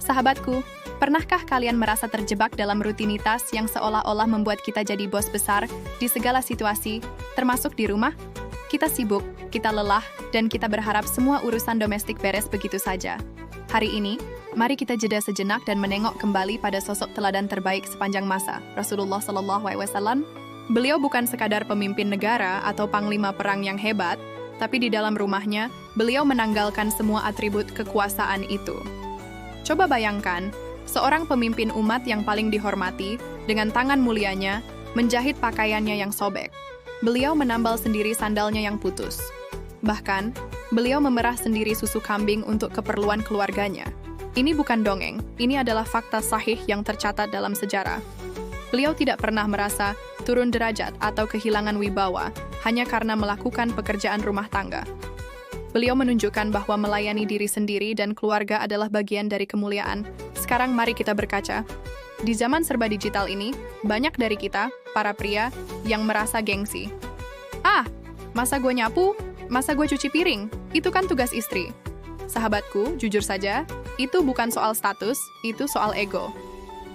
Sahabatku, pernahkah kalian merasa terjebak dalam rutinitas yang seolah-olah membuat kita jadi bos besar di segala situasi, termasuk di rumah? Kita sibuk, kita lelah, dan kita berharap semua urusan domestik beres begitu saja. Hari ini, mari kita jeda sejenak dan menengok kembali pada sosok teladan terbaik sepanjang masa, Rasulullah SAW. Beliau bukan sekadar pemimpin negara atau panglima perang yang hebat, tapi di dalam rumahnya, beliau menanggalkan semua atribut kekuasaan itu. Coba bayangkan, seorang pemimpin umat yang paling dihormati, dengan tangan mulianya, menjahit pakaiannya yang sobek. Beliau menambal sendiri sandalnya yang putus. Bahkan, beliau memerah sendiri susu kambing untuk keperluan keluarganya. Ini bukan dongeng, ini adalah fakta sahih yang tercatat dalam sejarah. Beliau tidak pernah merasa turun derajat atau kehilangan wibawa hanya karena melakukan pekerjaan rumah tangga. Beliau menunjukkan bahwa melayani diri sendiri dan keluarga adalah bagian dari kemuliaan. Sekarang mari kita berkaca. Di zaman serba digital ini, banyak dari kita, para pria, yang merasa gengsi. Masa gue nyapu? Masa gue cuci piring? Itu kan tugas istri. Sahabatku, jujur saja, itu bukan soal status, itu soal ego.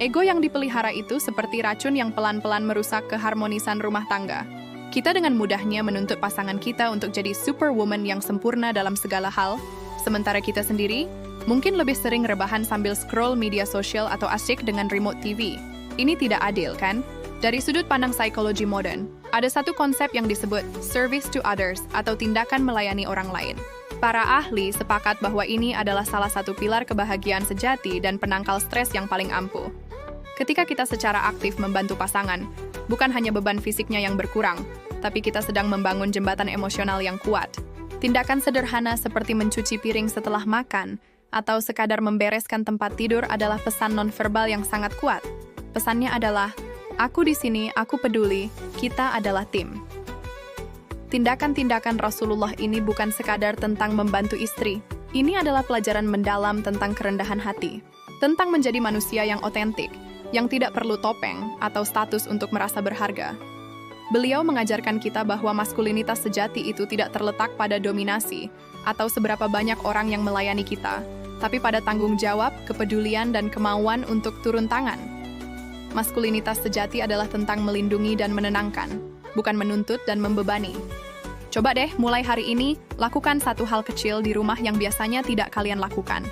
Ego yang dipelihara itu seperti racun yang pelan-pelan merusak keharmonisan rumah tangga. Kita dengan mudahnya menuntut pasangan kita untuk jadi superwoman yang sempurna dalam segala hal, sementara kita sendiri mungkin lebih sering rebahan sambil scroll media sosial atau asyik dengan remote TV. Ini tidak adil, kan? Dari sudut pandang psikologi modern, ada satu konsep yang disebut service to others atau tindakan melayani orang lain. Para ahli sepakat bahwa ini adalah salah satu pilar kebahagiaan sejati dan penangkal stres yang paling ampuh. Ketika kita secara aktif membantu pasangan, bukan hanya beban fisiknya yang berkurang, tapi kita sedang membangun jembatan emosional yang kuat. Tindakan sederhana seperti mencuci piring setelah makan, atau sekadar membereskan tempat tidur adalah pesan nonverbal yang sangat kuat. Pesannya adalah, aku di sini, aku peduli, kita adalah tim. Tindakan-tindakan Rasulullah ini bukan sekadar tentang membantu istri. Ini adalah pelajaran mendalam tentang kerendahan hati, tentang menjadi manusia yang otentik, yang tidak perlu topeng atau status untuk merasa berharga. Beliau mengajarkan kita bahwa maskulinitas sejati itu tidak terletak pada dominasi atau seberapa banyak orang yang melayani kita, tapi pada tanggung jawab, kepedulian, dan kemauan untuk turun tangan. Maskulinitas sejati adalah tentang melindungi dan menenangkan, bukan menuntut dan membebani. Coba deh, mulai hari ini, lakukan satu hal kecil di rumah yang biasanya tidak kalian lakukan.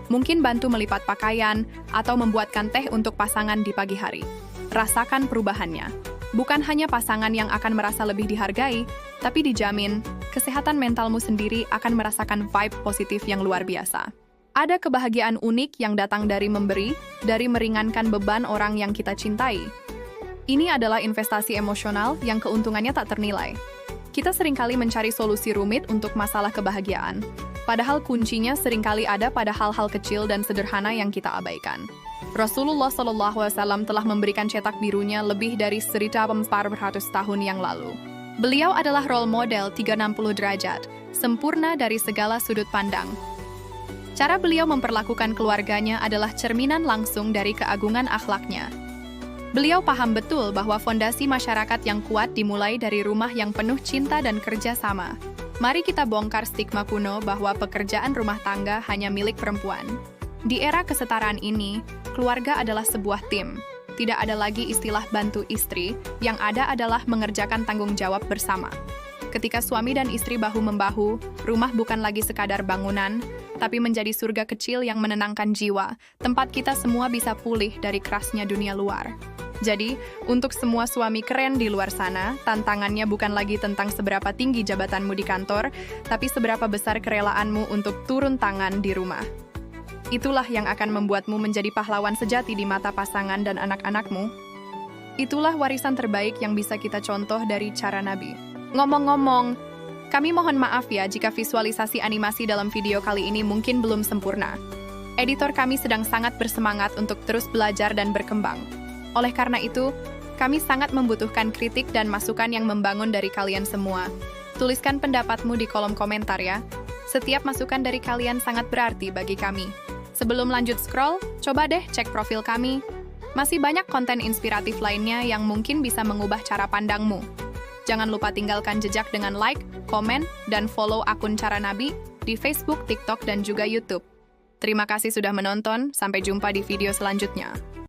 Mungkin bantu melipat pakaian, atau membuatkan teh untuk pasangan di pagi hari. Rasakan perubahannya. Bukan hanya pasangan yang akan merasa lebih dihargai, tapi dijamin, kesehatan mentalmu sendiri akan merasakan vibe positif yang luar biasa. Ada kebahagiaan unik yang datang dari memberi, dari meringankan beban orang yang kita cintai. Ini adalah investasi emosional yang keuntungannya tak ternilai. Kita seringkali mencari solusi rumit untuk masalah kebahagiaan. Padahal kuncinya seringkali ada pada hal-hal kecil dan sederhana yang kita abaikan. Rasulullah SAW telah memberikan cetak birunya lebih dari 1.400 tahun yang lalu. Beliau adalah role model 360 derajat, sempurna dari segala sudut pandang. Cara beliau memperlakukan keluarganya adalah cerminan langsung dari keagungan akhlaknya. Beliau paham betul bahwa fondasi masyarakat yang kuat dimulai dari rumah yang penuh cinta dan kerja sama. Mari kita bongkar stigma kuno bahwa pekerjaan rumah tangga hanya milik perempuan. Di era kesetaraan ini, keluarga adalah sebuah tim. Tidak ada lagi istilah bantu istri, yang ada adalah mengerjakan tanggung jawab bersama. Ketika suami dan istri bahu-membahu, rumah bukan lagi sekadar bangunan, tapi menjadi surga kecil yang menenangkan jiwa, tempat kita semua bisa pulih dari kerasnya dunia luar. Jadi, untuk semua suami keren di luar sana, tantangannya bukan lagi tentang seberapa tinggi jabatanmu di kantor, tapi seberapa besar kerelaanmu untuk turun tangan di rumah. Itulah yang akan membuatmu menjadi pahlawan sejati di mata pasangan dan anak-anakmu. Itulah warisan terbaik yang bisa kita contoh dari cara Nabi. Ngomong-ngomong, kami mohon maaf ya jika visualisasi animasi dalam video kali ini mungkin belum sempurna. Editor kami sedang sangat bersemangat untuk terus belajar dan berkembang. Oleh karena itu, kami sangat membutuhkan kritik dan masukan yang membangun dari kalian semua. Tuliskan pendapatmu di kolom komentar ya. Setiap masukan dari kalian sangat berarti bagi kami. Sebelum lanjut scroll, coba deh cek profil kami. Masih banyak konten inspiratif lainnya yang mungkin bisa mengubah cara pandangmu. Jangan lupa tinggalkan jejak dengan like, komen, dan follow akun Cara Nabi di Facebook, TikTok, dan juga YouTube. Terima kasih sudah menonton, sampai jumpa di video selanjutnya.